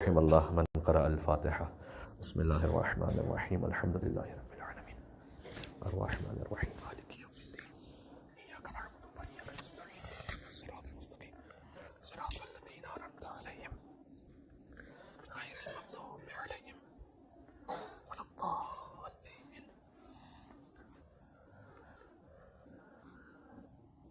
رحم اللہ من قرأ الفاتحہ. بسم اللہ الرحمن الرحیم الحمد للہ رب العالمین الرحمن الرحیم مالک یوم الدین ایاک نعبد و ایاک نستعین صراط المستقیم صراط الذین انعمت علیہم غیر المغضوب علیہم ولا الضالین.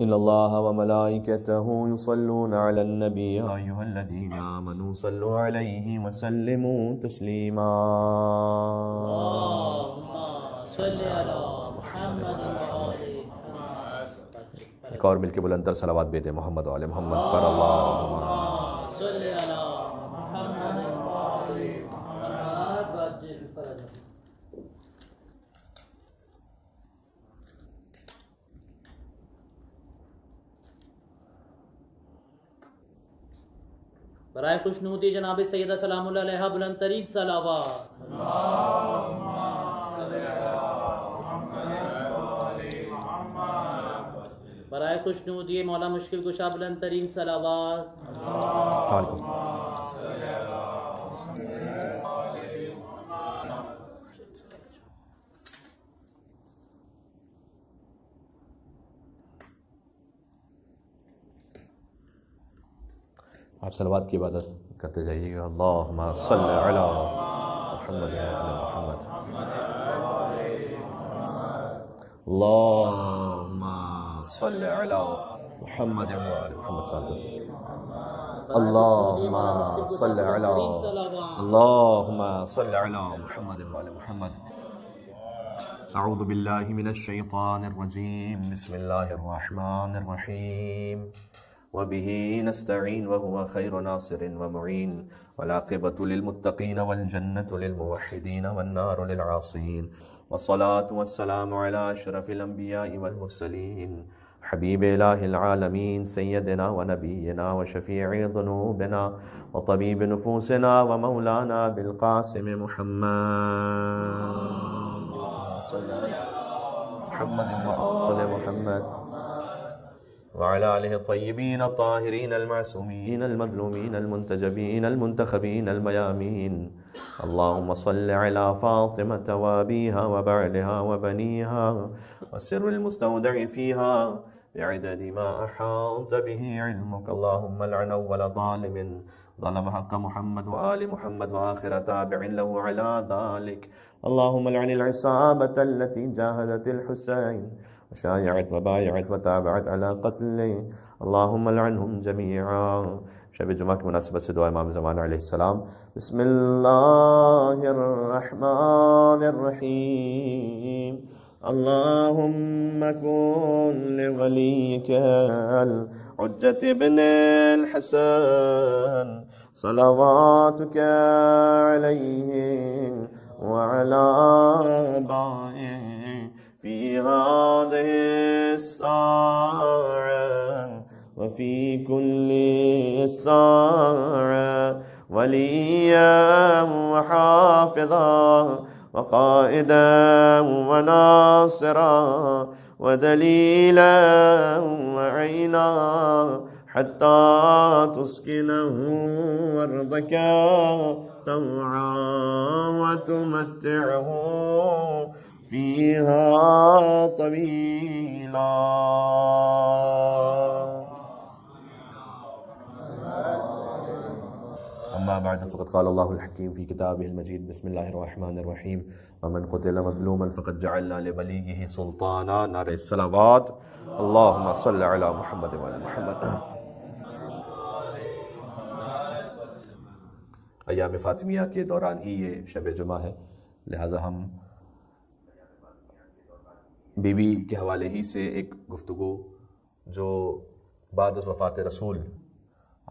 ان اللہ وملائکتہ یصلون علی النبی یا ایھا الذین آمنوا صلوا علیہ وسلموا تسلیما. ایک اور مل کے بلند تر صلوات بیتے محمد و آل محمد پر. اللہم صلی علی محمد و آل محمد. برائے خوشنودی جناب سیدہ سلام اللہ علیہ بلند ترین صلوات. برائے خوشنودی مولا مشکل کشا بلند ترین صلوات. السلام علیکم. آپ صلوات کی عبادت کرتے جائیے گا. اللہم صلی علی محمد و آل محمد. اللہم صلی علی محمد و آل محمد. اللہم صلی علی اللہم صلی علی محمد و آل محمد. اعوذ باللہ من الشیطان الرجیم. بسم اللہ الرحمن الرحیم. وبه نستعين وهو خير ناصر ومعين والعاقبة للمتقين والجنة للموحدين والنار للعاصين. والصلاة والسلام على أشرف الأنبياء والمرسلين حبيب إله العالمين سيدنا ونبينا وشفيع ذنوبنا وطبيب نفوسنا ومولانا بالقاسم محمد صلى محمد وآل محمد وعلى آله الطيبين الطاهرين المعصومين المظلومين المنتجبين المنتخبين الميامين. اللهم صل على فاطمة وأبيها وبعلها وبنيها والسر المستودع فيها بعدد ما أحاط به علمك. اللهم لعن أول ظالم ظلم حق محمد وآل محمد وآخر تابع له على ذلك. اللهم لعن العصابة التي جاهدت الحسين وشايعت وبايعت وتابعت على قتله. اللهم لعنهم جميعا. شب جمعہ کی مناسبت سے دعا امام زمان علیہ السلام. بسم اللہ الرحمن الرحیم. اللهم كن لوليك الحجة بن الحسن صلواتك عليه وعلى آبائه في هذه الساعة وفي كل ساعة وليا وحافظا وقائدا وناصرا ودليلا وعينا حتى تسكنه أرضك طوعا وتمتعه فيها طويلا. أما بعد فقد قال الله الحكيم في كتابه المجيد. بسم الله الرحمن الرحيم. ومن قتل مظلوما فقد جعلنا لوليه سلطانا. نعرہ الصلوات. اللهم صل على محمد وعلى محمد. ایام فاطمیہ کے دوران ہی یہ شب جمعہ ہے، لہٰذا ہم بی بی کے حوالے ہی سے ایک گفتگو جو بعد از وفات رسول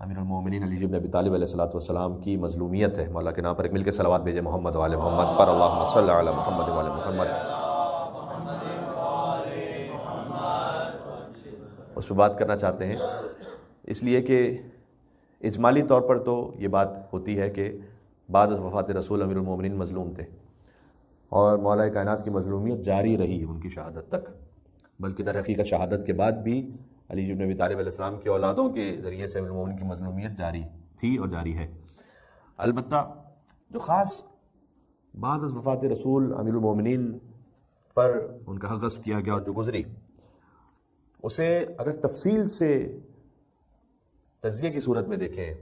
امیر المومنین علی بن ابی طالب علیہ السلام کی مظلومیت ہے، مولا کے نام پر ایک مل کے صلوات بھیجے محمد و آل محمد پر. اللہم صلی علی محمد و آل محمد. اس پہ بات کرنا چاہتے ہیں، اس لیے کہ اجمالی طور پر تو یہ بات ہوتی ہے کہ بعد از وفات رسول امیر المومنین مظلوم تھے اور مولا کائنات کی مظلومیت جاری رہی ان کی شہادت تک، بلکہ در حقیقت شہادت کے بعد بھی علی بن ابی طالب علیہ السلام کی اولادوں کے ذریعے سے امیر المومنین کی مظلومیت جاری تھی اور جاری ہے. البتہ جو خاص بعد از وفات رسول امیر المومنین پر ان کا حق غصب کیا گیا اور جو گزری، اسے اگر تفصیل سے تجزیے کی صورت میں دیکھیں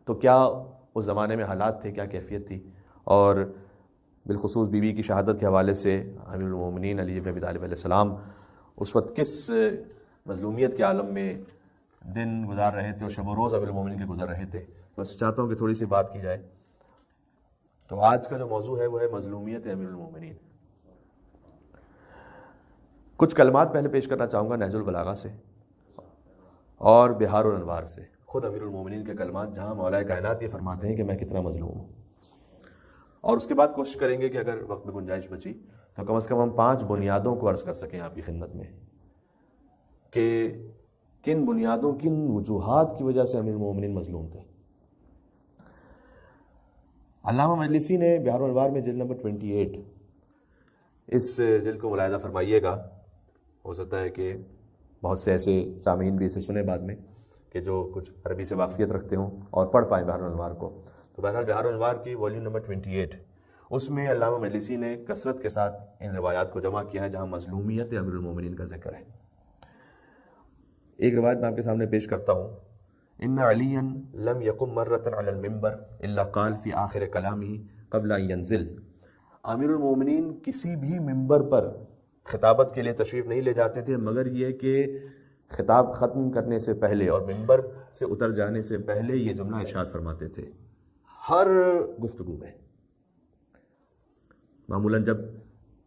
تو کیا اس زمانے میں حالات تھے، کیا کیفیت تھی، اور بالخصوص بیوی کی شہادت کے حوالے سے امیر المومنین علی بن ابی طالب علیہ السلام اس وقت کس مظلومیت کے عالم میں دن گزار رہے تھے اور شب و روز امیر المومنین کے گزر رہے تھے. بس چاہتا ہوں کہ تھوڑی سی بات کی جائے. تو آج کا جو موضوع ہے وہ ہے مظلومیت امیر المومنین. کچھ کلمات پہلے پیش کرنا چاہوں گا نہج البلاغہ سے اور بہار الانوار سے، خود امیر المومنین کے کلمات جہاں مولا کائنات یہ فرماتے ہیں کہ میں کتنا مظلوم ہوں. اور اس کے بعد کوشش کریں گے کہ اگر وقت میں گنجائش بچی تو کم از کم ہم 5 بنیادوں کو عرض کر سکیں آپ کی خدمت میں کہ کن بنیادوں، کن وجوہات کی وجہ سے امیر المومنین مظلوم تھے. علامہ مجلسی نے بہار الانوار میں جلد نمبر 28، اس جلد کو ملاحظہ فرمائیے گا، ہو سکتا ہے کہ بہت سے ایسے سامعین بھی اسے سنیں بعد میں کہ جو کچھ عربی سے واقفیت رکھتے ہوں اور پڑھ پائیں بہار الانوار کو. تو بہرحال بہار الانوار کی والیوم نمبر 28، اس میں علامہ مجلسی نے کثرت کے ساتھ ان روایات کو جمع کیا ہے جہاں مظلومیت امیر المومنین کا ذکر ہے. ایک روایت میں آپ کے سامنے پیش کرتا ہوں. ان علیا لم یقم مرۃ علی المنبر الا قال فی آخر کلامہ قبل ان ینزل. امیر المومنین کسی بھی ممبر پر خطابت کے لیے تشریف نہیں لے جاتے تھے مگر یہ کہ خطاب ختم کرنے سے پہلے اور ممبر سے اتر جانے سے پہلے یہ جملہ ارشاد فرماتے تھے ہر گفتگو میں. معمولاً جب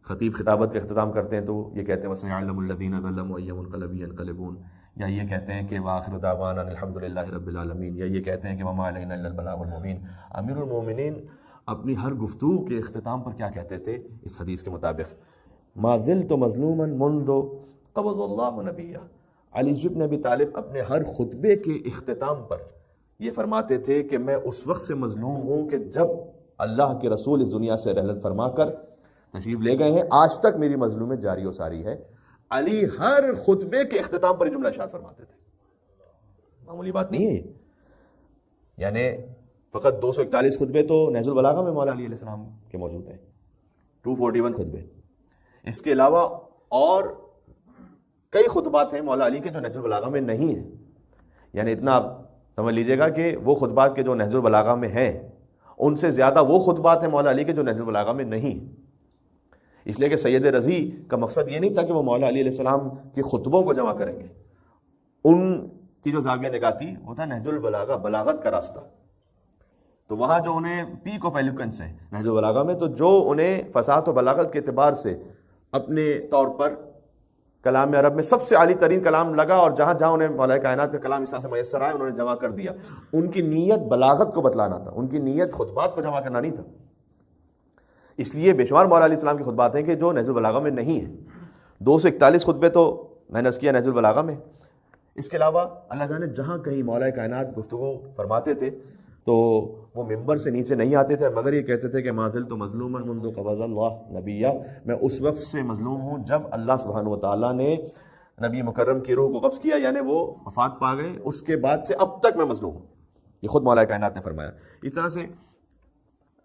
خطیب خطابت کا اختتام کرتے ہیں تو یہ کہتے ہیں وَسَيَعْلَمُ الَّذِينَ ظَلَمُوا أَيَّ مُنقَلَبٍ يَنقَلِبُونَ، یا یہ کہتے ہیں کہ وَآخِرُ دَعْوَانَا أَنِ الْحَمْدُ لِلَّهِ رَبِّ الْعَالَمِينَ، یا یہ کہتے ہیں کہ وَمَا عَلَيْنَا إِلَّا الْبَلَاغُ الْمُبِينُ. امیر المومنین اپنی ہر گفتگو کے اختتام پر کیا کہتے تھے اس حدیث کے مطابق؟ مَا زِلْتُ مَظْلُومًا مُنْذُ قَبَضَ اللَّهُ نَبِيَّهُ. علی بن ابی طالب اپنے ہر خطبے کے اختتام پر یہ فرماتے تھے کہ میں اس وقت سے مظلوم ہوں کہ جب اللہ کے رسول اس دنیا سے رحلت فرما کر تشریف لے گئے ہیں، آج تک میری مظلومیت جاری و ساری ہے. علی ہر خطبے کے اختتام پر یہ جملہ ارشاد فرماتے تھے. معمولی بات نہیں ہے، یعنی فقط 241 خطبے تو نہج البلاغہ میں مولا علی علیہ السلام کے موجود ہیں، 241 خطبے. اس کے علاوہ اور کئی خطبات ہیں مولا علی کے جو نہج البلاغہ میں نہیں ہیں. یعنی اتنا آپ سمجھ لیجئے گا کہ وہ خطبات کے جو نہج البلاغہ میں ہیں ان سے زیادہ وہ خطبات ہیں مولا علی کے جو نہج البلاغہ میں نہیں. اس لیے کہ سید رضی کا مقصد یہ نہیں تھا کہ وہ مولا علی علیہ السلام کے خطبوں کو جمع کریں گے. ان کی جو زاویہ نگاہ تھی وہ تھا نہج البلاغہ، بلاغت کا راستہ. تو وہاں جو انہیں پیک آف ایلوکنس ہے نہج البلاغہ میں، تو جو انہیں فصاحت و بلاغت کے اعتبار سے اپنے طور پر کلام عرب میں سب سے عالی ترین کلام لگا اور جہاں جہاں انہیں مولا کائنات کا کلام اس طرح سے میسر آیا انہوں نے جمع کر دیا. ان کی نیت بلاغت کو بتلانا تھا، ان کی نیت خطبات کو جمع کرنا نہیں تھا. اس لیے بے شمار مولا علیہ السلام کی خطبات ہیں کہ جو نہج البلاغہ میں نہیں ہیں. 241 خطبے تو میں نے عرض کیا نہج البلاغہ میں. اس کے علاوہ اللہ جانے جہاں کہیں مولا کائنات گفتگو فرماتے تھے تو وہ ممبر سے نیچے نہیں آتے تھے مگر یہ کہتے تھے کہ ما زلت مظلوما منذ قبض اللہ نبیہ، میں اس وقت سے مظلوم ہوں جب اللہ سبحانہ وتعالیٰ نے نبی مکرم کی روح کو قبض کیا، یعنی وہ وفات پا گئے، اس کے بعد سے اب تک میں مظلوم ہوں. یہ خود مولا کائنات نے فرمایا. اس طرح سے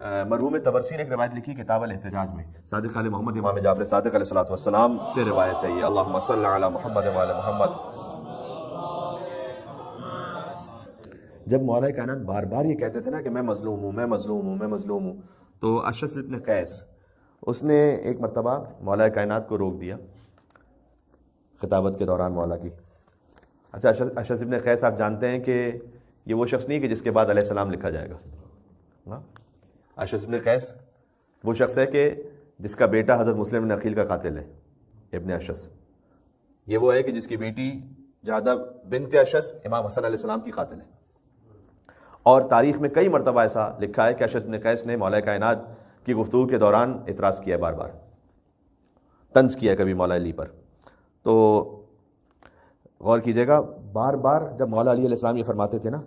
مرحوم طبرسی نے ایک روایت لکھی کتاب الاحتجاج میں، صادق علیہ محمد امام جعفر صادق علیہ الصلوۃ والسلام سے روایت ہے یہ. اللہم صل علی محمد وعلی محمد. جب مولا کائنات بار بار یہ کہتے تھے نا کہ میں مظلوم ہوں، میں مظلوم ہوں، میں مظلوم ہوں، تو اشعث ابن قیس اس نے ایک مرتبہ مولا کائنات کو روک دیا خطابت کے دوران مولا کی. اچھا، اشعث ابن قیس آپ جانتے ہیں کہ یہ وہ شخص نہیں کہ جس کے بعد علیہ السلام لکھا جائے گا. اشعث ابن قیس وہ شخص ہے کہ جس کا بیٹا حضرت مسلم بن عقیل کا قاتل ہے، ابن اشعث. یہ وہ ہے کہ جس کی بیٹی جادہ بنت اشعث امام حسن علیہ السلام کی قاتل ہے. اور تاریخ میں کئی مرتبہ ایسا لکھا ہے کہ اشعث بن قیس نے مولا کائنات کی گفتگو کے دوران اعتراض کیا، بار بار طنز کیا کبھی مولا علی پر. تو غور کیجئے گا، بار بار جب مولا علی علیہ السلام یہ فرماتے تھے نا،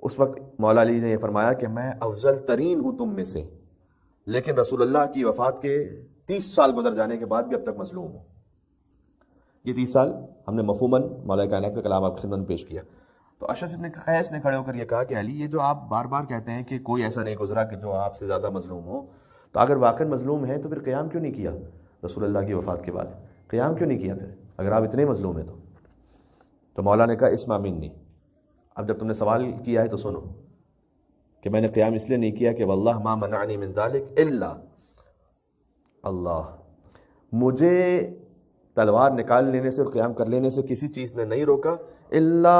اس وقت مولا علی نے یہ فرمایا کہ میں افضل ترین ہوں تم میں سے، لیکن رسول اللہ کی وفات کے 30 سال گزر جانے کے بعد بھی اب تک مظلوم ہوں. یہ 30 سال ہم نے مفہوماً مولا کائنات کا کلام آپ کی خدمت میں پیش کیا. تو تو اشعث بن قیس نے کھڑے ہو کر یہ کہا کہ علی، یہ جو آپ بار بار کہتے ہیں کہ کوئی ایسا نہیں گزرا کہ جو آپ سے زیادہ مظلوم ہو، تو اگر واقعی مظلوم ہے تو پھر قیام کیوں نہیں کیا رسول اللہ کی وفات کے بعد؟ قیام کیوں نہیں کیا پھر اگر آپ اتنے مظلوم ہیں تو مولا نے کہا اسمع منی، اب جب تم نے سوال کیا ہے تو سنو کہ میں نے قیام اس لیے نہیں کیا کہ واللہ ما منعنی من ذلک الا اللہ، مجھے تلوار نکال لینے سے اور قیام کر لینے سے کسی چیز نے نہیں روکا الا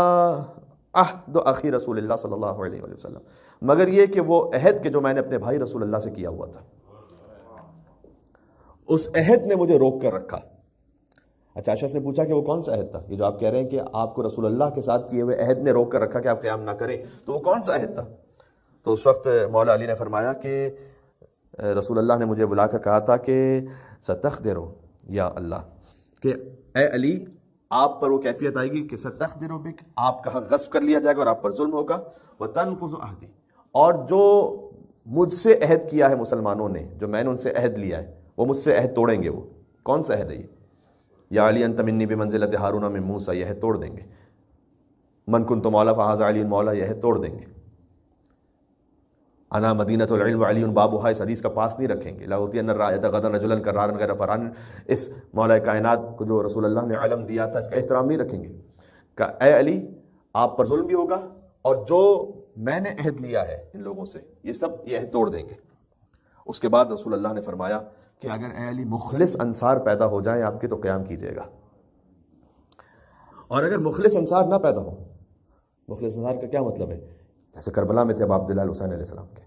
عہد اخی رسول اللہ صلی اللہ علیہ وآلہ وسلم، مگر یہ کہ وہ عہد کہ جو میں نے اپنے بھائی رسول اللہ سے کیا ہوا تھا، اس عہد نے مجھے روک کر رکھا۔ اچھا، اشعث نے پوچھا کہ وہ کون سا عہد تھا؟ یہ جو آپ کہہ رہے ہیں کہ آپ کو رسول اللہ کے ساتھ کیے ہوئے عہد نے روک کر رکھا کہ آپ قیام نہ کریں، تو وہ کون سا عہد تھا؟ تو اس وقت مولا علی نے فرمایا کہ رسول اللہ نے مجھے بلا کر کہا تھا کہ ستقدر یا اللہ، کہ اے علی آپ پر وہ کیفیت آئے گی کہ ستقدر بک، آپ کا حق غصب کر لیا جائے گا اور آپ پر ظلم ہوگا، وتنقض عہدی، اور جو مجھ سے عہد کیا ہے مسلمانوں نے، جو میں نے ان سے عہد لیا ہے، وہ مجھ سے عہد توڑیں گے۔ وہ کون سا عہد ہے یہ؟ یا علی انت منی بمنزلۃ ہارون من موسیٰ، یہ عہد توڑ دیں گے۔ من کنت مولا فہذا علی مولا، یہ عہد توڑ دیں گے۔ انا مدینۃ العلم علی بابھا، اس حدیث کا پاس نہیں رکھیں گے۔ لاؤتین الرایۃ غدا رجلا کرارا غیر فران، اس مولا کائنات کو جو رسول اللہ نے علم دیا تھا اس کا احترام نہیں رکھیں گے۔ کہ اے علی آپ پر ظلم بھی ہوگا اور جو میں نے عہد لیا ہے ان لوگوں سے یہ سب یہ عہد توڑ دیں گے۔ اس کے بعد رسول اللہ نے فرمایا کہ اگر اے علی مخلص انصار پیدا ہو جائیں آپ کے تو قیام کیجیے گا، اور اگر مخلص انصار نہ پیدا ہو، مخلص انصار کا کیا مطلب ہے؟ جیسے کربلا میں تھے اب عبداللہ حسین علیہ السلام کے،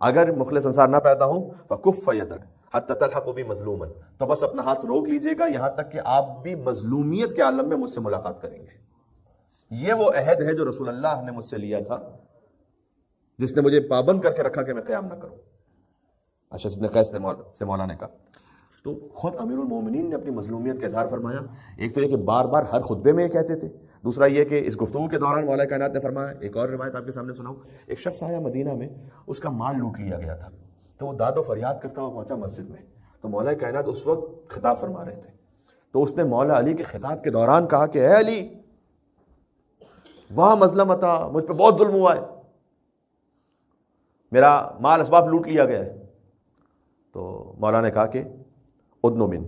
اگر مخلص انصار نہ پیدا ہوں فکف یدک حتی تلحق بی مظلوما، تو بس اپنا ہاتھ روک لیجئے گا یہاں تک کہ آپ بھی مظلومیت کے عالم میں مجھ سے ملاقات کریں گے۔ یہ وہ عہد ہے جو رسول اللہ نے مجھ سے لیا تھا، جس نے مجھے پابند کر کے رکھا کہ میں قیام نہ کروں۔ اشعث بن قیس سے مولا نے کہا، تو خود امیر المومنین نے اپنی مظلومیت کا اظہار فرمایا۔ ایک تو یہ کہ بار بار ہر خطبے میں یہ کہتے تھے، دوسرا یہ کہ اس گفتگو کے دوران مولا کائنات نے فرمایا۔ ایک اور روایت آپ کے سامنے سناؤں، ایک شخص آیا مدینہ میں، اس کا مال لوٹ لیا گیا تھا، تو وہ داد و فریاد کرتا ہوا پہنچا مسجد میں، تو مولا کائنات اس وقت خطاب فرما رہے تھے، تو اس نے مولا علی کے خطاب کے دوران کہا کہ اے علی وہاں مظلم تھا، مجھ پہ بہت ظلم ہوا ہے، میرا مال اسباب لوٹ لیا گیا ہے۔ تو مولا نے کہا کہ ادنو من،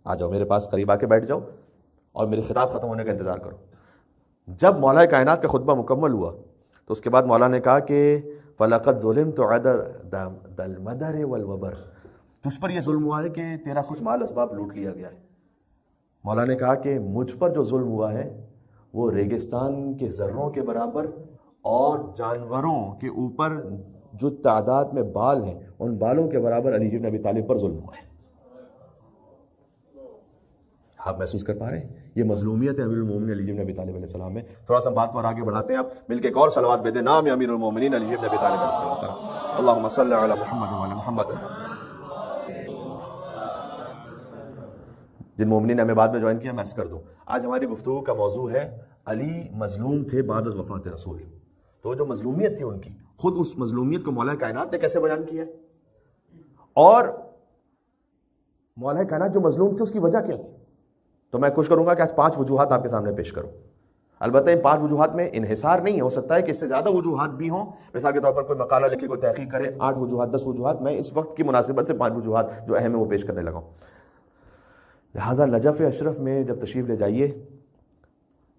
آ جاؤ میرے پاس، قریب آ کے بیٹھ جاؤ اور میرے خطاب ختم ہونے کا انتظار کرو۔ جب مولا کائنات کا خطبہ مکمل ہوا تو اس کے بعد مولا نے کہا کہ فَلَقَدْ ظُلِمْتُ عَدَدَ الْمَدَرِ وَالْوَبَرِ، تجھ پر یہ ظلم ہوا ہے کہ تیرا کچھ مال اسباب لوٹ لیا گیا ہے۔ مولا نے کہا کہ مجھ پر جو ظلم ہوا ہے وہ ریگستان کے ذروں کے برابر اور جانوروں کے اوپر جو تعداد میں بال ہیں ان بالوں کے برابر علی بن ابی طالب پر ظلم ہوا ہے۔ آپ محسوس کر پا رہے ہیں یہ مظلومیت ہے امیر المومنین علی بن ابی طالب علیہ السلام میں۔ تھوڑا سا بات کو اور آگے بڑھاتے ہیں، آپ مل کے ایک اور صلوات بھیجیں نام امیر المومنین علی بن ابی طالب علیہ السلام پر، اللہم صلی علی محمد وعلی محمد۔ جن مومنین نے ہمیں بعد میں جوائن کیا میں عرض کر دوں، آج ہماری گفتگو کا موضوع ہے علی مظلوم تھے بعد از وفات رسول۔ تو جو مظلومیت تھی ان کی، خود اس مظلومیت کو مولا کائنات نے کیسے بیان کیا، اور مولا کائنات جو مظلوم تھے اس کی وجہ کیا تھی۔ تو میں کوشش کروں گا کہ آج 5 وجوہات آپ کے سامنے پیش کروں۔ البتہ ان 5 وجوہات میں انحصار نہیں ہے، ہو سکتا ہے کہ اس سے زیادہ وجوہات بھی ہوں، مثال کے طور پر کوئی مقالہ لکھے، کوئی تحقیق کرے، 8 وجوہات 10 وجوہات، میں اس وقت کی مناسبت سے 5 وجوہات جو اہم ہیں وہ پیش کرنے لگا ہوں۔ لہٰذا نجف اشرف میں جب تشریف لے جائیے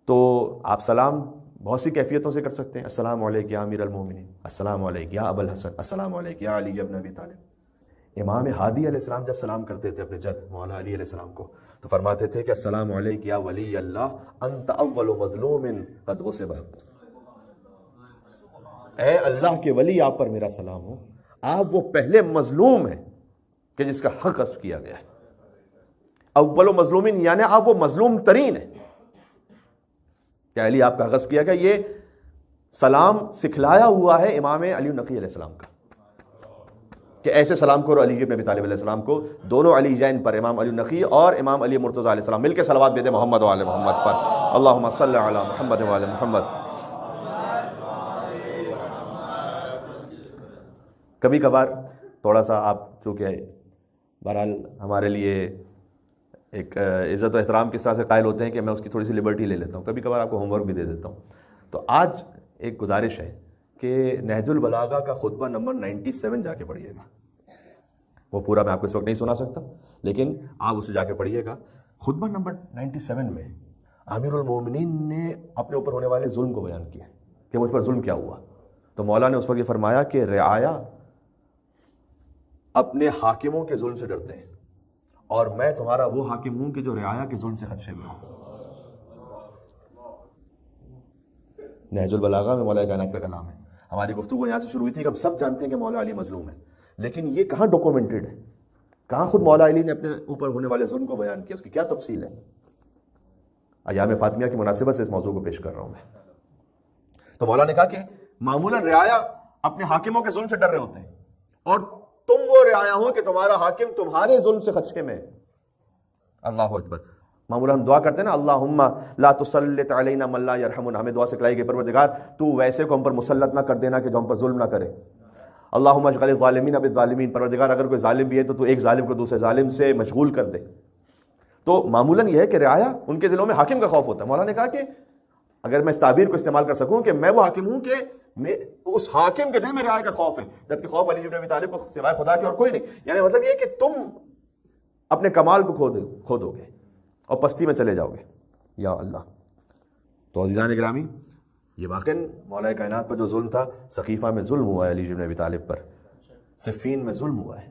تو آپ سلام بہت سی کیفیتوں سے کر سکتے ہیں، السلام علیکم یا امیر المومنین، السلام علیکم یا ابو الحسن، السلام علیکم یا علی ابن ابی طالب۔ امام ہادی علیہ السلام جب سلام کرتے تھے اپنے جد مولا علی علیہ السلام کو تو فرماتے تھے کہ السلام علیکم یا ولی اللہ انت اول مظلوم قد غصب، اے اللہ کے ولی آپ پر میرا سلام ہو، آپ وہ پہلے مظلوم ہیں کہ جس کا حق غصب کیا گیا ہے۔ اول مظلومین یعنی آپ وہ مظلوم ترین ہیں کہ علی آپ کا غصب کیا گیا۔ یہ سلام سکھلایا ہوا ہے امام علی نقی علیہ السلام کا کہ ایسے سلام کرو علی بن ابی طالب علیہ السلام کو، دونوں علی جین پر، امام علی نقی اور امام علی مرتضیٰ علیہ السلام، مل کے صلوات بھیجیں محمد وعلی محمد پر، اللہم صلی علی محمد وعلی محمد۔ کبھی کبھار تھوڑا سا آپ چونکہ بہرحال ہمارے لیے ایک عزت و احترام کے ساتھ سے قائل ہوتے ہیں کہ میں اس کی تھوڑی سی لبرٹی لے لیتا ہوں، کبھی کبھار آپ کو ہوم ورک بھی دے دیتا ہوں۔ تو آج ایک گزارش ہے کہ نہج البلاغہ کا خطبہ نمبر 97 جا کے پڑھیے گا. وہ پورا میں آپ کو اس وقت نہیں سنا سکتا، لیکن آپ اسے جا کے پڑھیے گا. خطبہ نمبر 97 میں امیر المومنین نے اپنے اوپر ہونے والے ظلم کو بیان کیا کہ مجھ پر ظلم کیا ہوا. تو مولا نے اس وقت یہ فرمایا کہ رعایا اپنے حاکموں کے ظلم سے ڈرتے ہیں، اور میں تمہارا وہ حاکم ہوں کہ جو رعایا کے ظلم سے خدشے میں ہوں. نہج البلاغہ میں مولا کائنات کا کلام ہے. ہماری گفتگو یہاں سے شروع ہوئی تھی کہ ہم سب جانتے ہیں کہ مولا علی مظلوم ہے، لیکن یہ کہاں ڈاکومنٹڈ ہے؟ کہاں خود مولا علی نے اپنے اوپر ہونے والے ظلم کو بیان کیا؟ اس کی کیا تفصیل ہے؟ ایام فاطمیہ کی مناسبت سے اس موضوع کو پیش کر رہا ہوں میں. تو مولا نے کہا کہ معمولاً رعایا اپنے حاکموں کے ظلم سے ڈر رہے ہوتے ہیں، اور تم وہ رعایا ہو کہ تمہارا حاکم تمہارے ظلم سے خدشے میں. اللہ اکبر. معمولاً ہم دعا کرتے ہیں نا، اللہم لا تسلط علینا من لا یرحمنا. ہمیں دعا سکھلائی کہ پروردگار تو ویسے کو ہم پر مسلط نہ کر دینا کہ جو ہم پر ظلم نہ کرے. اللہم اشغل الظالمین بالظالمین. پروردگار اگر کوئی ظالم بھی ہے تو ایک ظالم کو دوسرے ظالم سے مشغول کر دے. تو معمولاً یہ ہے کہ رعایا ان کے دلوں میں حاکم کا خوف ہوتا ہے. مولا نے کہا کہ اگر میں اس تعبیر کو استعمال کر سکوں کہ میں وہ حاکم ہوں کہ اس حاکم کے دل میں رعایا کا خوف ہے، جبکہ خوف علی بن ابی طالب کو سوائے خدا کے اور کوئی نہیں. یعنی مطلب یہ کہ تم اپنے کمال کو کھو دو گے اور پستی میں چلے جاؤ گے. یا اللہ. تو عزیزان گرامی، یہ واقعاً مولا کائنات پر جو ظلم تھا، سقیفہ میں ظلم ہوا ہے علی بن ابی طالب پر، صفین میں ظلم ہوا ہے،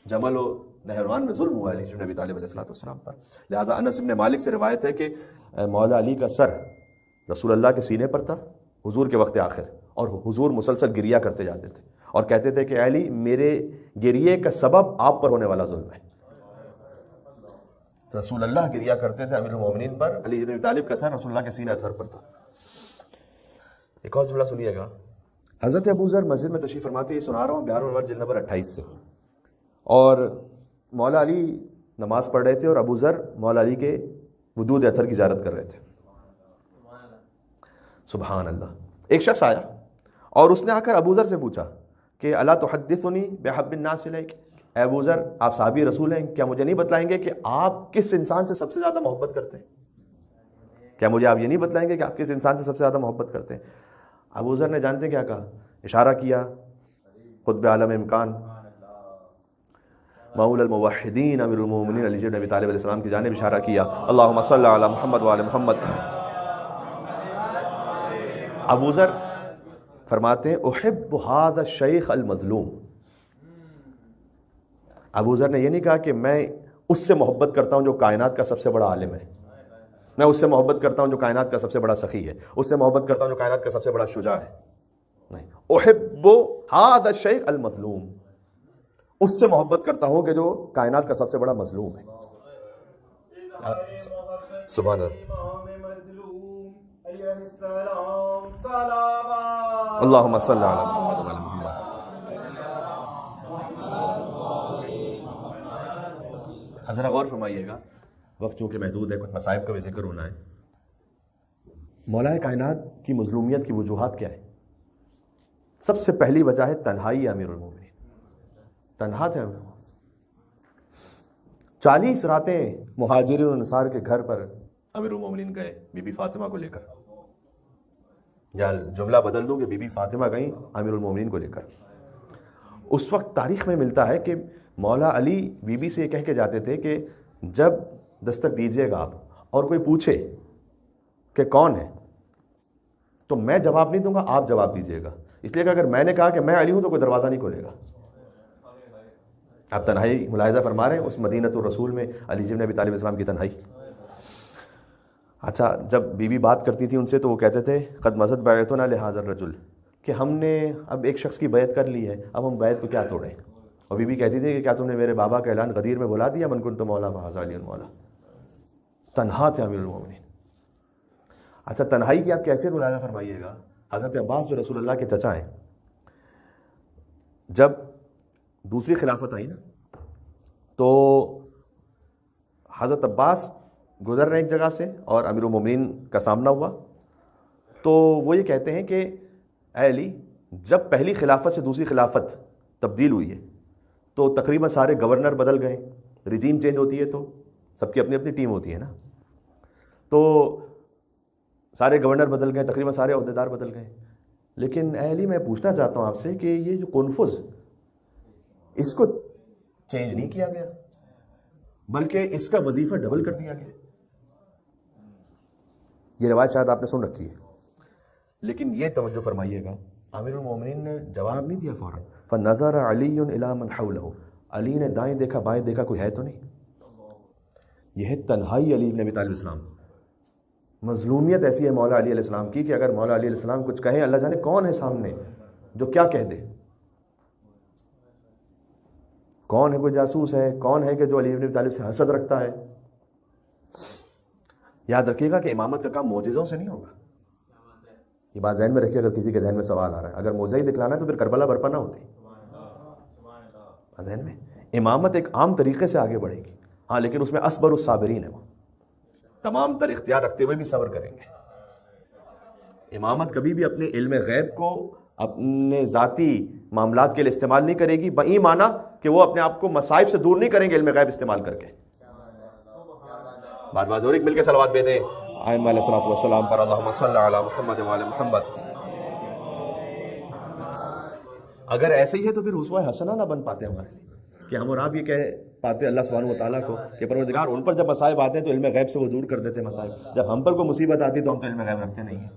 جمل و نہروان میں ظلم ہوا ہے علی بن ابی طالب علیہ السلام پر. لہٰذا انس بن مالک سے روایت ہے کہ مولا علی کا سر رسول اللہ کے سینے پر تھا حضور کے وقت آخر، اور حضور مسلسل گریا کرتے جاتے تھے اور کہتے تھے کہ علی میرے گریے کا سبب آپ پر ہونے والا ظلم ہے. رسول اللہ گریا کرتے تھے امیر المومنین پر، علی بن ابی طالب کا سر رسول اللہ کے سینہ اطہر پر تھا. ایک اور جملہ سنیے گا. حضرت ابو ذر مسجد میں تشریف فرماتے، یہ سنا رہا ہوں بیان الانوار جلد نمبر 28 سے، اور مولا علی نماز پڑھ رہے تھے اور ابو ذر مولا علی کے وجود اطہر کی زیارت کر رہے تھے. سبحان اللہ. ایک شخص آیا اور اس نے آ کر ابو ذر سے پوچھا کہ الا تحدثنی بحب الناس الیک. اے ابو ذر، آپ صحابی رسول ہیں، کیا مجھے نہیں بتلائیں گے کہ آپ کس انسان سے سب سے زیادہ محبت کرتے ہیں؟ کیا مجھے آپ یہ نہیں بتلائیں گے کہ آپ کس انسان سے سب سے زیادہ محبت کرتے ہیں؟ ابو ذر نے جانتے کیا کہا؟ اشارہ کیا قطب عالم امکان مولا الموحدین امیر المومنین علی بن ابی طالب علیہ السلام کی جانب اشارہ کیا. اللہم صلی علی محمد وعلی محمد. ابو ذر فرماتے ہیں احب هذا الشیخ المظلوم. ابو ذر نے یہ نہیں کہا کہ میں اس سے محبت کرتا ہوں جو کائنات کا سب سے بڑا عالم ہے، میں اس سے محبت کرتا ہوں جو کائنات کا سب سے بڑا سخی ہے، اس سے محبت کرتا ہوں جو کائنات کا سب سے بڑا شجاع ہے. نہیں، احب هذا الشیخ المظلوم، اس سے محبت کرتا ہوں کہ جو کائنات کا سب سے بڑا مظلوم ہے. سبحان اللہ. اللہم صلی علی محمد وعلی محمد. ذرا غور فرمائیے گا، وقت چونکہ محدود ہے، کچھ مصائب کا بھی ذکر ہونا ہے. مولا کائنات کی مظلومیت کی وجوہات کیا ہے؟ سب سے پہلی وجہ ہے تنہائی امیر المومنین. تنہا تھے امیر المومنین. 40 راتیں مہاجرین و انصار کے گھر پر امیر المومنین گئے بی بی فاطمہ کو لے کر، یا جملہ بدل دوں کہ بی بی فاطمہ گئیں امیر المومنین کو لے کر. اس وقت تاریخ میں ملتا ہے کہ مولا علی بی بی سے یہ کہہ کے جاتے تھے کہ جب دستک دیجیے گا آپ اور کوئی پوچھے کہ کون ہے تو میں جواب نہیں دوں گا، آپ جواب دیجیے گا. اس لیے کہ اگر میں نے کہا کہ میں علی ہوں تو کوئی دروازہ نہیں کھولے گا. آپ تنہائی ملاحظہ فرما رہے ہیں اس مدینۃ الرسول میں علی بن ابی طالب السلام کی تنہائی. اچھا، جب بی بی بات کرتی تھی ان سے تو وہ کہتے تھے قد مضت بیعتنا لہذا الرجل، کہ ہم نے اب ایک شخص کی بیعت کر لی ہے، اب ہم بیعت کو کیا توڑیں. اور بی بی کہتی تھی کہ کیا تم نے میرے بابا کا اعلان غدیر میں بلا دیا، من کنت مولا فہذا علی مولا. تنہا تھے امیر المومنین. اچھا، تنہائی کی آپ کیفیت ملاحظہ فرمائیے گا. حضرت عباس جو رسول اللہ کے چچا ہیں، جب دوسری خلافت آئی نا تو حضرت عباس گزر رہے ایک جگہ سے اور امیر المومنین کا سامنا ہوا تو وہ یہ کہتے ہیں کہ اے علی، جب پہلی خلافت سے دوسری خلافت تبدیل ہوئی ہے تو تقریباً سارے گورنر بدل گئے، رجیم چینج ہوتی ہے تو سب کی اپنی اپنی ٹیم ہوتی ہے نا، تو سارے گورنر بدل گئے، تقریباً سارے عہدیدار بدل گئے، لیکن اے علی میں پوچھنا چاہتا ہوں آپ سے کہ یہ جو قنفذ، اس کو چینج نہیں کیا گیا بلکہ اس کا وظیفہ ڈبل کر دیا گیا. یہ روایت شاید آپ نے سن رکھی ہے، لیکن یہ توجہ فرمائیے گا، امیر المومنین نے جواب نہیں دیا فوراً. فنظر علی الی من حولہ، علی نے دائیں دیکھا بائیں دیکھا، کوئی ہے تو نہیں. یہ ہے تنہائی علی بن ابی طالب السلام. مظلومیت ایسی ہے مولا علی علیہ السلام کی کہ اگر مولا علی علیہ السلام کچھ کہیں، اللہ جانے کون ہے سامنے جو کیا کہہ دے. کون ہے، کوئی جاسوس ہے، کون ہے کہ جو علی بن ابی طالب سے حسد رکھتا ہے. یاد رکھیے گا کہ امامت کا کام معجزوں سے نہیں ہوگا. یہ بات ذہن میں رکھیے اگر کسی کے ذہن میں سوال آ رہا ہے. اگر معجزہ ہی دکھلانا ہے تو پھر کربلا برپا نہ ہوتی. ذہن میں امامت ایک عام طریقے سے آگے بڑھے گی، ہاں، لیکن اس میں اصبر الصابرین ہے، وہ تمام تر اختیار رکھتے ہوئے بھی صبر کریں گے. امامت کبھی بھی اپنے علم غیب کو اپنے ذاتی معاملات کے لیے استعمال نہیں کرے گی، بئی معنی کہ وہ اپنے آپ کو مصائب سے دور نہیں کریں گے علم غیب استعمال کر کے. بات واضح ہو رہی؟ مل کے صلوات بھیجیں آئمہ علیہ الصلوۃ والسلام پر، اللہم صل علی محمد وعلی محمد. اگر ایسے ہی ہے تو پھر اسوہ حسنہ نہ بن پاتے ہمارے لیے کہ ہم اور آپ یہ کہہ پاتے اللہ سبحانہ و تعالیٰ کو کہ پروردگار ان پر جب مصائب آتے ہیں تو علم غیب سے وہ دور کر دیتے مصائب، جب ہم پر کوئی مصیبت آتی تو ہم تو علم غیب رکھتے نہیں ہیں.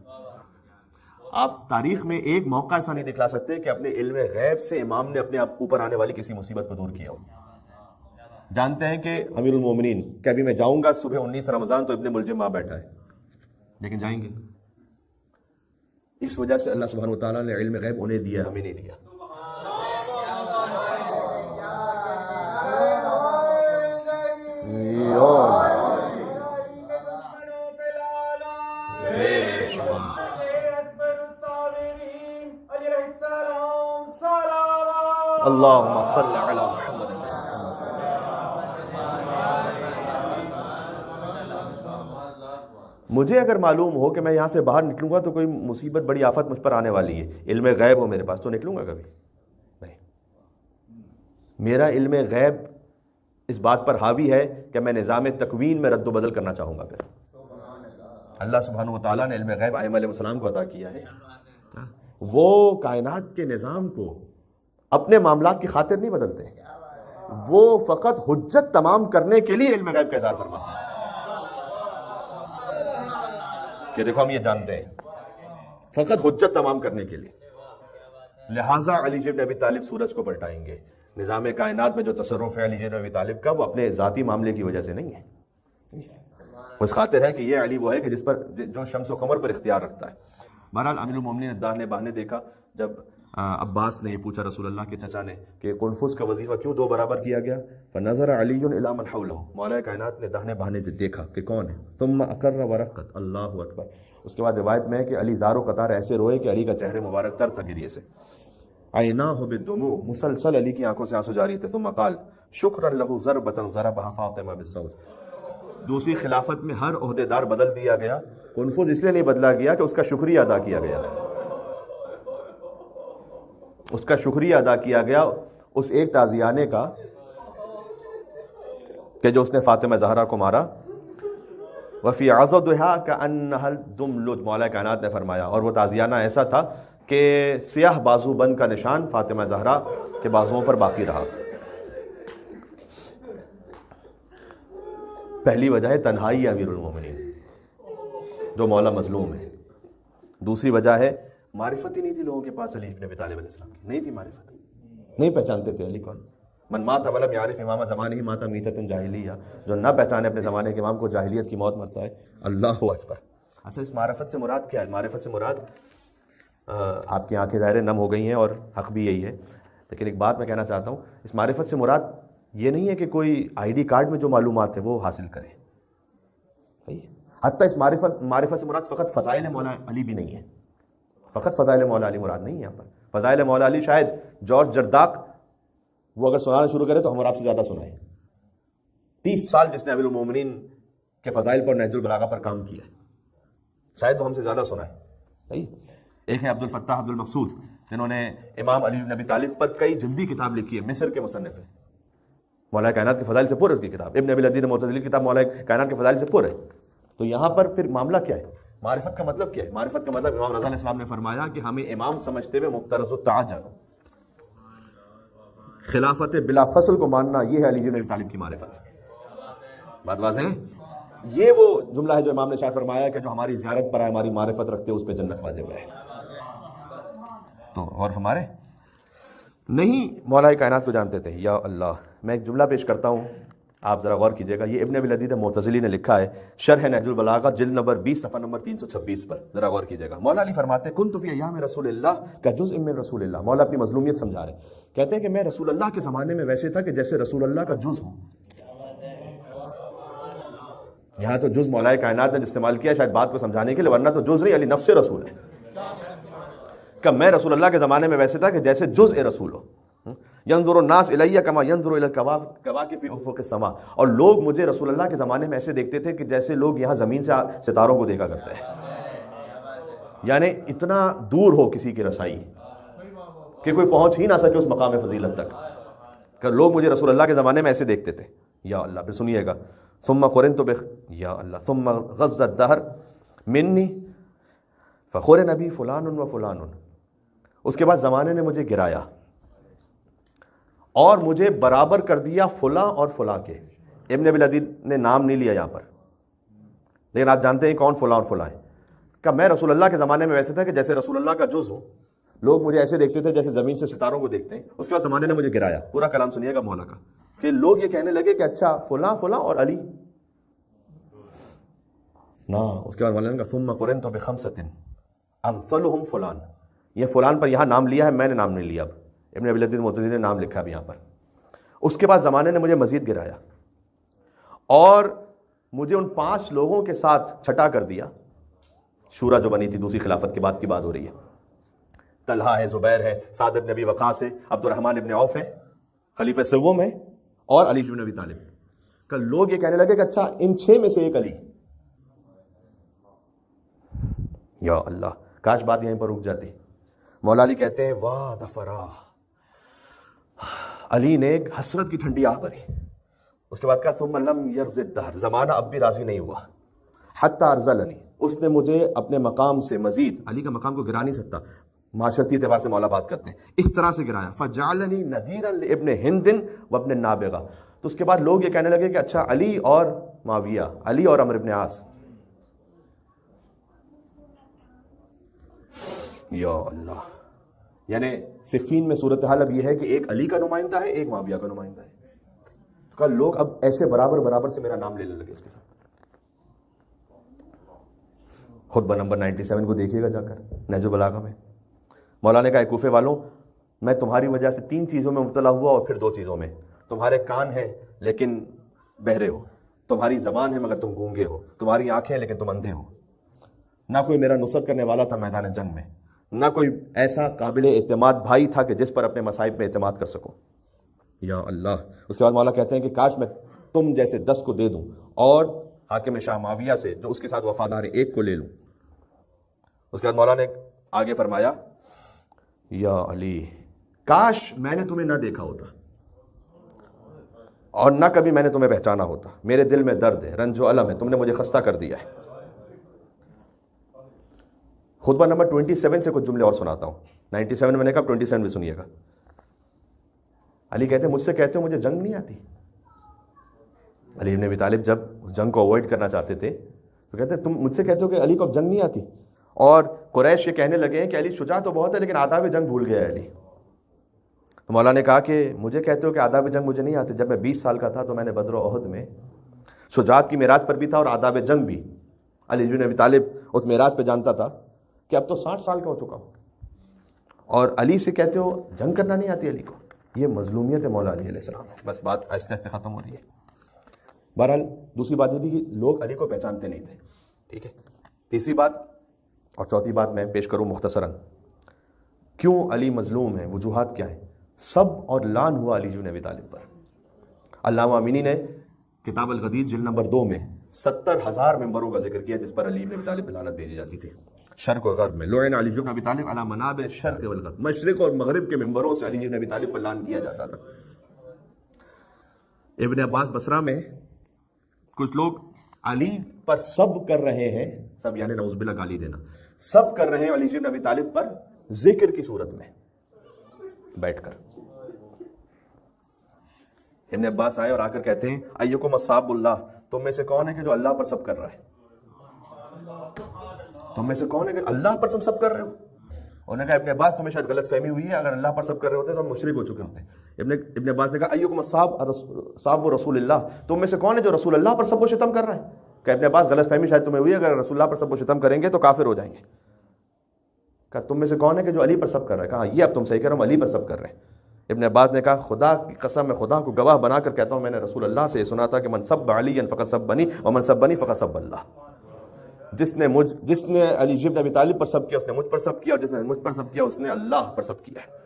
آپ تاریخ میں ایک موقع ایسا نہیں دکھلا سکتے کہ اپنے علم غیب سے امام نے اپنے اوپر آنے والی کسی مصیبت کو دور کیا ہو. جانتے ہیں کہ امیر المومنین کہ ابھی میں جاؤں گا صبح 19 رمضان تو ابن ملجم وہاں بیٹھا ہے، لیکن جائیں گے. اس وجہ سے اللہ سبحانہ و تعالیٰ نے علم غیب انہیں دیا، ہمیں نہیں دیا. اللہم صل علی محمد. مجھے اگر معلوم ہو کہ میں یہاں سے باہر نکلوں گا تو کوئی مصیبت بڑی آفت مجھ پر آنے والی ہے، علم غیب ہو میرے پاس، تو نکلوں گا کبھی نہیں. میرا علم غیب اس بات پر حاوی ہے کہ میں نظام تکوین میں رد و بدل کرنا چاہوں گا. پھر اللہ سبحانہ و تعالیٰ نے علم غیب ائمہ علیہ السلام کو عطا کیا ہے. وہ کائنات کے نظام کو اپنے معاملات کی خاطر نہیں بدلتے، وہ فقط حجت تمام کرنے کے لیے علم غیب کا اظہار فرماتے ہیں کہ دیکھو ہم یہ جانتے ہیں، فقط حجت تمام کرنے کے لیے. لہٰذا علی بن ابی طالب سورج کو پلٹائیں گے. نظام کائنات میں جو تصرف ہے علی بن ابی طالب کا وہ اپنے ذاتی معاملے کی وجہ سے نہیں ہے، اس خاطر ہے کہ یہ علی وہ ہے کہ جس پر جو شمس و قمر پر اختیار رکھتا ہے. بہرحال امیر المومنین نے داہنے بہانے دیکھا جب عباس نے یہ پوچھا رسول اللہ کے چچا نے کہ قنفذ کا وظیفہ کیوں دو برابر کیا گیا. فنظر علی الی من حولہ، مولا کائنات نے داہنے بہانے دیکھا کہ کون ہے. ثم اقر ورقت، اللہ اکبر. اس کے بعد روایت میں ہے کہ علی زار و قطار ایسے روئے کہ علی کا چہرے مبارک تر تھا گریے سے. عیناہ بالدموع، مسلسل علی کی آنکھوں سے آنسو جاری تھے. ثم قال شکرا لہ ضربۃ ضربها فاطمہ بالصوت. دوسری خلافت میں ہر عہدیدار بدل دیا گیا، قنفذ اس لیے نہیں بدلا گیا کہ اس کا شکریہ ادا کیا گیا، اس کا شکریہ ادا کیا گیا اس ایک تازیانے کا کہ جو اس نے فاطمہ زہرا کو مارا. وفی عضدها كأنها الدملج، مولا کائنات نے فرمایا، اور وہ تازیانہ ایسا تھا کہ سیاہ بازو بند کا نشان فاطمہ زہرا کے بازوؤں پر باقی رہا. پہلی وجہ ہے تنہائی امیر المومنین، جو مولا مظلوم ہے. دوسری وجہ ہے معرفت ہی نہیں تھی لوگوں کے پاس علی بن ابی طالب علیہ السلام کی، نہیں تھی معرفت، نہیں پہچانتے تھے علی کون. من مات ولم یعرف امام زمانہ مات میتۃ جاہلیہ، جو نہ پہچانے اپنے زمانے کے امام کو جاہلیت کی موت مرتا ہے. اللہ اکبر. اچھا، اس معرفت سے مراد کیا ہے؟ معرفت سے مراد آپ کی آنکھیں ظاہر نم ہو گئی ہیں اور حق بھی یہی ہے، لیکن ایک بات میں کہنا چاہتا ہوں، اس معرفت سے مراد یہ نہیں ہے کہ کوئی آئی ڈی کارڈ میں جو معلومات ہیں وہ حاصل کرے. حتیٰ اس معرفت سے مراد فقط فضائل مولا علی بھی نہیں ہے، فقط فضائل مولا علی مراد نہیں ہے. یہاں پر فضائل مولا علی شاید جارج جرداق وہ اگر سنانا شروع کرے تو ہم اور آپ سے زیادہ سنائیں. 30 سال جس نے امیر المومنین کے فضائل پر نہج البلاغہ پر کام کیا ہے، شاید وہ ہم سے زیادہ سنائے. صحیح. ایک ہے عبد الفتاح عبد المقصود، جنہوں نے امام علی بن ابی طالب پر کئی جلدی کتاب لکھی ہے، مصر کے مصنف ہیں. مولا کائنات کے فضائل سے پر اس کی کتاب. ابن ابی العدی معتزلی کی کتاب مولا کائنات کے فضائل سے پر ہے. تو یہاں پر پھر معاملہ کیا ہے؟ معرفت کا مطلب کیا ہے؟ معرفت کا مطلب امام رضا علیہ السلام نے فرمایا کہ ہمیں امام سمجھتے ہوئے مفترض التعجب، خلافت بلا فصل کو ماننا، یہ ہے علی بن ابی طالب کی معرفت. بات واضح ہے؟ یہ وہ جملہ ہے جو امام نے شاید فرمایا کہ جو ہماری زیارت پر آئے، ہماری معرفت رکھتے اس پہ جنت واجب ہے. تو اور ہمارے نہیں مولا کائنات کو جانتے تھے. یا اللہ، میں ایک جملہ پیش کرتا ہوں، آپ ذرا غور کیجئے گا. یہ ابن ابی العدید معتزلی نے لکھا ہے، شرح نہج البلاغہ جلد نمبر 20 صفحہ نمبر 326 پر. ذرا غور کیجئے گا. مولا علی فرماتے ہیں کنت فی ایام رسول اللہ کا جزء من رسول اللہ. مولا اپنی مظلومیت سمجھا رہے ہیں، کہتے ہیں کہ میں رسول اللہ کے زمانے میں ویسے تھا کہ جیسے رسول اللہ کا جز ہوں. یہاں تو جز مولا کائنات نے استعمال کیا شاید بات کو سمجھانے کے لیے، ورنہ تو جز نہیں، علی نفس رسول ہے. کہ میں رسول اللہ کے زمانے میں ویسے تھا کہ جیسے جز رسول ہو. ینظر الناس الیہ کما ینظر الی الکواکب فی افق السماء. اور لوگ مجھے رسول اللہ کے زمانے میں ایسے دیکھتے تھے کہ جیسے لوگ یہاں زمین سے ستاروں کو دیکھا کرتے ہیں. یعنی اتنا دور ہو کسی کی رسائی کہ کوئی پہنچ ہی نہ سکے اس مقام فضیلت تک، کہ لوگ مجھے رسول اللہ کے زمانے میں ایسے دیکھتے تھے. یا اللہ، پھر سنیے گا ثم قرنت یا اللہ ثم غز الدہر منی فخور نبی فلان و فلان. اس کے بعد زمانے نے مجھے گرایا اور مجھے برابر کر دیا فلاں اور فلاں کے. ابن ابی العدید نے نام نہیں لیا یہاں پر، لیکن آپ جانتے ہیں کون فلاں اور فلاں ہے. کہ میں رسول اللہ کے زمانے میں ویسے تھا کہ جیسے رسول اللہ کا جز ہوں، لوگ مجھے ایسے دیکھتے تھے جیسے زمین سے ستاروں کو دیکھتے ہیں. اس کے بعد زمانے نے مجھے گرایا. پورا کلام سنیے گا مولا کا، کہ لوگ یہ کہنے لگے کہ اچھا فلاں فلاں اور علی نا. اس کے بعد مولانا کا ثم قرنت بخمسۃ امثلهم فلان. یہ فلان پر یہاں نام لیا ہے، میں نے نام نہیں لیا. اب ابن ابی العدید معتزلی نے نام لکھا اب یہاں پر. اس کے بعد زمانے نے مجھے مزید گرایا اور مجھے ان 5 لوگوں کے ساتھ چھٹا کر دیا. شورا جو بنی تھی دوسری خلافت کے بعد کی بات ہو رہی ہے. طلحہ ہے، زبیر ہے، سعد بن ابی وقاص ہے، عبد الرحمن ابن عوف ہے، خلیفہ سوم ہے، اور علی بن ابی طالب. کہ لوگ یہ کہنے لگے کہ اچھا ان 6 میں سے ایک علی. یا اللہ، کاش بات یہیں پر رک جاتی. مولا علی کہتے ہیں واہ ظفرا، علی نے ایک حسرت کی ٹھنڈی آہ بھری. اس کے بعد کہا ثم لم یرض الدہر، زمانہ اب بھی راضی نہیں ہوا. حتی ارزلنی، اس نے مجھے اپنے مقام سے مزید، علی کا مقام کو گرا نہیں سکتا، معاشرتی اعتبار سے مولا بات کرتے ہیں، اس طرح سے گرایا. فجعلنی نذیرا لابن ہند وابن النابغہ. تو اس کے بعد لوگ یہ کہنے لگے کہ اچھا علی اور معاویہ، علی اور عمرو بن عاص. یا اللہ، یعنی صفین میں صورتحال اب یہ ہے کہ ایک علی کا نمائندہ ہے، ایک معاویہ کا نمائندہ ہے. تو کہا لوگ اب ایسے برابر برابر سے میرا نام لینے لگے اس کے ساتھ. خطبہ نمبر 97 کو دیکھیے گا جا کر نہج البلاغہ میں. مولا نے کہا کوفے والوں، میں تمہاری وجہ سے 3 چیزوں میں مبتلا ہوا اور پھر 2 چیزوں میں. تمہارے کان ہیں لیکن بہرے ہو، تمہاری زبان ہے مگر تم گونگے ہو، تمہاری آنکھیں لیکن تم اندھے ہو. نہ کوئی میرا نصرت کرنے والا تھا میدان جنگ میں، نہ کوئی ایسا قابل اعتماد بھائی تھا کہ جس پر اپنے مصائب میں اعتماد کر سکوں. یا اللہ. اس کے بعد مولا کہتے ہیں کہ کاش میں تم جیسے 10 کو دے دوں اور حاکم شاہ معاویہ سے جو اس کے ساتھ وفادار ہے 1 کو لے لوں. اس کے بعد مولا نے آگے فرمایا یا علی، کاش میں نے تمہیں نہ دیکھا ہوتا اور نہ کبھی میں نے تمہیں پہچانا ہوتا. میرے دل میں درد ہے، رنج و الم ہے، تم نے مجھے خستہ کر دیا ہے. خطبہ نمبر 27 سے کچھ جملے اور سناتا ہوں. 97 میں نے کہا 27 میں سنیے گا. علی کہتے ہیں مجھ سے کہتے ہو مجھے جنگ نہیں آتی. علی بن ابی طالب جب اس جنگ کو اوائڈ کرنا چاہتے تھے تو کہتے ہیں تم مجھ سے کہتے ہو کہ علی کو اب جنگ نہیں آتی. اور قریش یہ کہنے لگے ہیں کہ علی شجاع تو بہت ہے لیکن آداب جنگ بھول گیا ہے علی. تو مولا نے کہا کہ مجھے کہتے ہو کہ آداب جنگ مجھے نہیں آتے. جب میں 20 سال کا تھا تو میں نے بدر و احد میں شجاعت کی معراج پر بھی تھا اور آداب جنگ بھی. علی بن ابی طالب اس معراج پہ جانتا تھا کہ اب تو 60 سال کا ہو چکا ہوں اور علی سے کہتے ہو جنگ کرنا نہیں آتی علی کو. یہ مظلومیت ہے مولا علی علیہ السلام. بس بات آہستہ آہستہ ختم ہو رہی ہے. بہرحال دوسری بات یہ تھی کہ لوگ علی کو پہچانتے نہیں تھے. ٹھیک ہے. تیسری بات اور چوتھی بات میں پیش کروں مختصراً. کیوں علی مظلوم ہے، وجوہات کیا ہیں. سب اور لعن ہوا علی بن ابی طالب پر. علامہ امینی نے کتاب الغدیر جلد نمبر 2 میں 70,000 ممبروں کا ذکر کیا جس پر علی بن ابی طالب پہ لعنت بھیجی جاتی تھی. شرق و غرب میں لعن علی بن ابی طالب علی منابر الشرق والغرب، مشرق اور مغرب کے ممبروں سے علی بن ابی طالب پر لعن کیا جاتا تھا. ابن عباس بصرہ میں کچھ لوگ علی پر سب کر رہے ہیں، سب یعنی نعوذ باللہ گالی دینا، سب کر رہے ہیں علی بن ابی طالب پر ذکر کی صورت میں بیٹھ کر۔ ابن عباس آئے اور آ کر کہتے ہیں ایکم اصحاب اللہ، تم میں سے کون ہے کہ جو اللہ پر سب کر رہا ہے؟ تم میں سے کون ہے کہ اللہ پر سب کر رہے ہو؟ انہوں نے کہا ابن عباس تمہیں شاید غلط فہمی ہوئی ہے، اگر اللہ پر سب کر رہے ہوتے تو ہم مشرک ہو چکے ہوتے۔ ابن عباس نے کہا ایکم اصحاب رسول اللہ، تم میں سے کون ہے جو رسول اللہ پر سب و شتم کر رہا ہے؟ کہ ابن عباس غلط فہمی شاید تمہیں ہوئی ہے، اگر رسول اللہ پر سب و شتم کریں گے تو کافر ہو جائیں گے۔ کہا تم میں سے کون ہے کہ جو علی پر سب کر رہا ہے؟ کہا یہ اب تم صحیح کر رہے ہو، علی پر سب کر رہے ہیں۔ ابن عباس نے کہا خدا کی قسم میں خدا کو گواہ بنا کر کہتا ہوں میں نے رسول اللہ سے یہ سنا تھا کہ من سب علی فقط سبنی ومن سبنی فقط سب اللہ، جس نے علی بن ابی طالب پر سب کیا اس نے مجھ پر سب کیا، اور جس نے مجھ پر سب کیا اس نے اللہ پر سب کیا ہے۔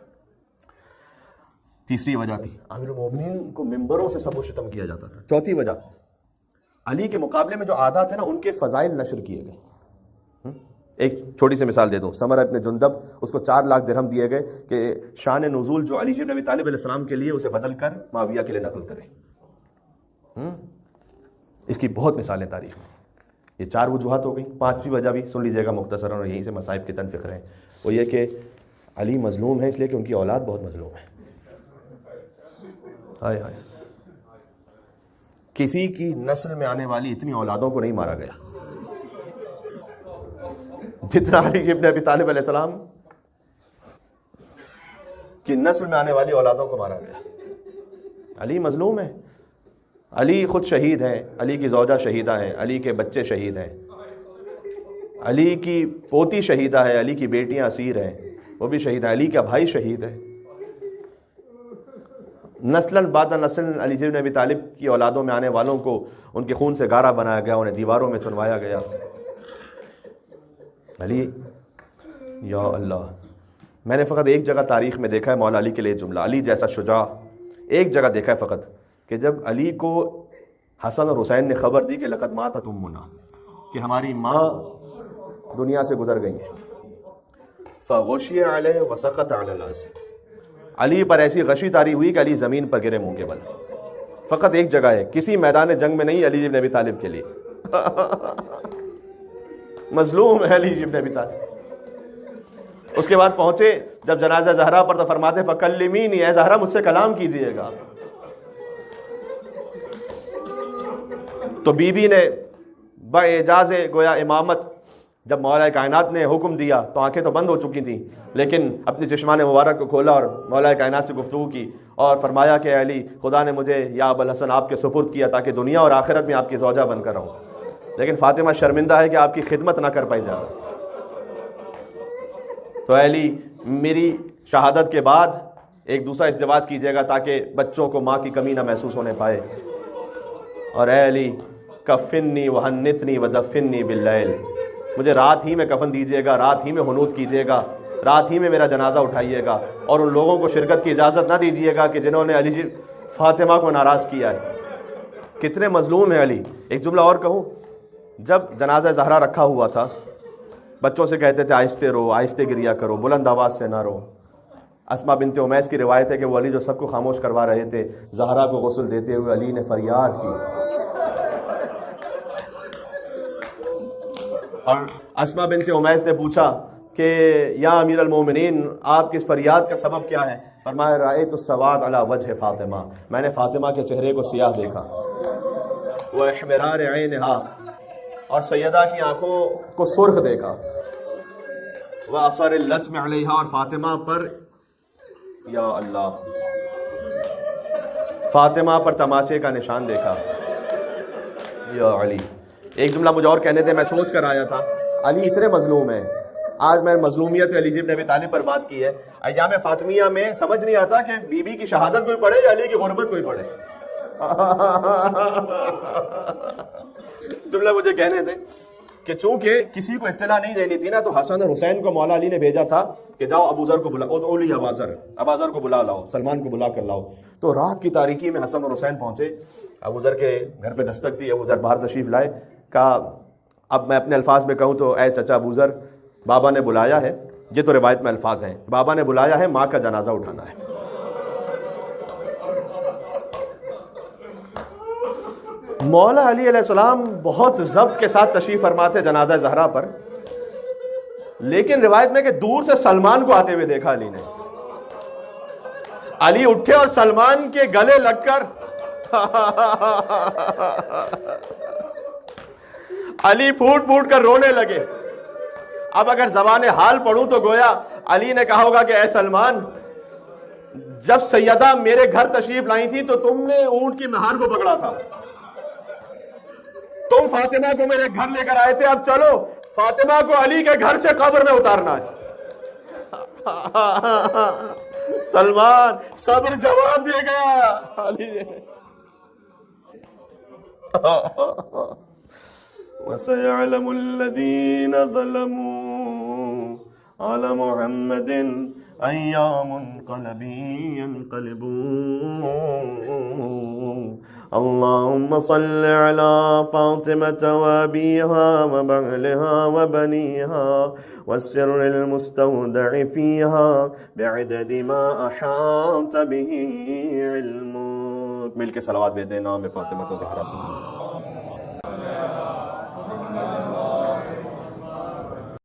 تیسری وجہ تھی امیر المومنین کو ممبروں سے سب و شتم کیا جاتا تھا۔ چوتھی وجہ علی کے مقابلے میں جو عادات ہیں نا ان کے فضائل نشر کیے گئے۔ ایک چھوٹی سی مثال دے دوں، سمرہ ابن جندب، اس کو 4 لاکھ درہم دیے گئے کہ شان نزول جو علی بن ابی طالب علیہ السلام کے لیے اسے بدل کر معاویہ کے لیے نقل کرے۔ اس کی بہت مثالیں تاریخ میں۔ یہ 4 وجوہات ہو گئی۔ 5ویں وجہ بھی سن لیجئے گا مختصراً، اور یہیں سے مصائب کے تن فکر ہیں، وہ یہ کہ علی مظلوم ہے اس لیے کہ ان کی اولاد بہت مظلوم ہے۔ ہائے ہائے، کسی کی نسل میں آنے والی اتنی اولادوں کو نہیں مارا گیا جتنا علی بن ابی طالب علیہ السلام کی نسل میں آنے والی اولادوں کو مارا گیا۔ علی مظلوم ہے، علی خود شہید ہیں، علی کی زوجہ شہیدہ ہیں، علی کے بچے شہید ہیں، علی کی پوتی شہیدہ ہے، علی کی بیٹیاں اسیر ہیں وہ بھی شہید ہیں، علی کا بھائی شہید ہے۔ نسلاً بعد نسل علی بن ابی طالب کی اولادوں میں آنے والوں کو ان کے خون سے گارا بنایا گیا، انہیں دیواروں میں چنوایا گیا۔ علی یا اللہ، میں نے فقط ایک جگہ تاریخ میں دیکھا ہے مولا علی کے لیے جملہ، علی جیسا شجاع ایک جگہ دیکھا ہے فقط، کہ جب علی کو حسن اور حسین نے خبر دی کہ لقد ماتت امنا، کہ ہماری ماں دنیا سے گزر گئی ہیں، فغشی علیہ وسقط علی الارض، علی پر ایسی غشی طاری ہوئی کہ علی زمین پر گرے منہ کے بل۔ فقط ایک جگہ ہے، کسی میدان جنگ میں نہیں، علی بن ابی طالب کے لیے مظلوم ہے علی بن ابی طالب۔ اس کے بعد پہنچے جب جنازہ زہرا پر تو فرماتے فکلمینی، اے زہرا مجھ سے کلام کیجئے گا۔ تو بی بی نے باعجاز گویا امامت جب مولا کائنات نے حکم دیا تو آنکھیں تو بند ہو چکی تھیں، لیکن اپنی چشمان مبارک کو کھولا اور مولا کائنات سے گفتگو کی اور فرمایا کہ علی خدا نے مجھے یا ابوالحسن آپ کے سپرد کیا تاکہ دنیا اور آخرت میں آپ کی زوجہ بن کر رہوں، لیکن فاطمہ شرمندہ ہے کہ آپ کی خدمت نہ کر پائی زیادہ، تو علی میری شہادت کے بعد ایک دوسرا ازدواج کیجیے گا تاکہ بچوں کو ماں کی کمی نہ محسوس ہونے پائے، اور اے علی کفنی وحنتنی ودفنی باللیل، مجھے رات ہی میں کفن دیجیے گا، رات ہی میں حنوط کیجیے گا، رات ہی میں میرا جنازہ اٹھائیے گا، اور ان لوگوں کو شرکت کی اجازت نہ دیجیے گا کہ جنہوں نے علی فاطمہ کو ناراض کیا ہے۔ کتنے مظلوم ہے علی۔ ایک جملہ اور کہوں، جب جنازہ زہرا رکھا ہوا تھا بچوں سے کہتے تھے آہستہ رو، آہستہ گریا کرو، بلند آواز سے نہ رو۔ اسما بنت امیس کی روایت ہے کہ وہ علی جو سب کو خاموش کروا رہے تھے، زہرا کو غسل دیتے ہوئے علی نے فریاد کی، اور اسما بنت امیس نے پوچھا کہ یا امیر المومنین آپ کی اس فریاد کا سبب کیا ہے؟ فرمایا رأیت السواد علی وجہ فاطمہ، میں نے فاطمہ کے چہرے کو سیاہ دیکھا، واحمرار عینہا، اور سیدہ کی آنکھوں کو سرخ دیکھا، وَأَثَرِ اللَّتْمِ عَلَيْهَا، اور فاطمہ پر یا اللہ فاطمہ پر تماچے کا نشان دیکھا۔ یا علی، ایک جملہ مجھے اور کہنے دے، میں سوچ کر آیا تھا علی اتنے مظلوم ہیں۔ آج میں مظلومیت علی بن ابی طالب پر بات کی ہے، ایام فاطمیہ میں سمجھ نہیں آتا کہ بی بی کی شہادت کوئی پڑھے یا علی کی غربت کوئی پڑھے۔ جملہ مجھے کہنے دیں کہ چونکہ کسی کو اطلاع نہیں دینی تھی نا، تو حسن اور حسین کو مولا علی نے بھیجا تھا کہ جاؤ ابو ذر کو بلا، ادعوا لی ابا ذر کو بلا لاؤ، سلمان کو بلا کر لاؤ۔ تو رات کی تاریکی میں حسن اور حسین پہنچے، ابو ذر کے گھر پہ دستک دی، ابو ذر باہر تشریف لائے، کہا اب میں اپنے الفاظ میں کہوں تو اے چچا ابو ذر، بابا نے بلایا ہے، یہ تو روایت میں الفاظ ہیں، بابا نے بلایا ہے، ماں کا جنازہ اٹھانا ہے۔ مولا علی علیہ السلام بہت ضبط کے ساتھ تشریف فرماتے جنازہ زہرا پر، لیکن روایت میں کہ دور سے سلمان کو آتے ہوئے دیکھا علی نے. علی اٹھے اور سلمان کے گلے لگ کر علی پھوٹ پھوٹ کر رونے لگے. اب اگر زبان حال پڑھوں تو گویا علی نے کہا ہوگا کہ اے سلمان، جب سیدہ میرے گھر تشریف لائی تھی تو تم نے اونٹ کی مہار کو پکڑا تھا، تم فاطمہ کو میرے گھر لے کر آئے تھے، اب چلو فاطمہ کو علی کے گھر سے قبر میں اتارنا ہے. سلمان صبر جواب دے گیا. علی وَسَيَعْلَمُ الَّذِينَ ظَلَمُوا عَلَى مُحَمَّدٍ أَيَّا مُنْقَلَبٍ يَنْقَلِبُونَ. اللهم صل على فاطمة وأبيها وبعلها وبنيها والسر المستودع فيها بعدد ما أحاط به علمك. مل کے صلوات بھیج دیں نام فاطمہ زہرا سے.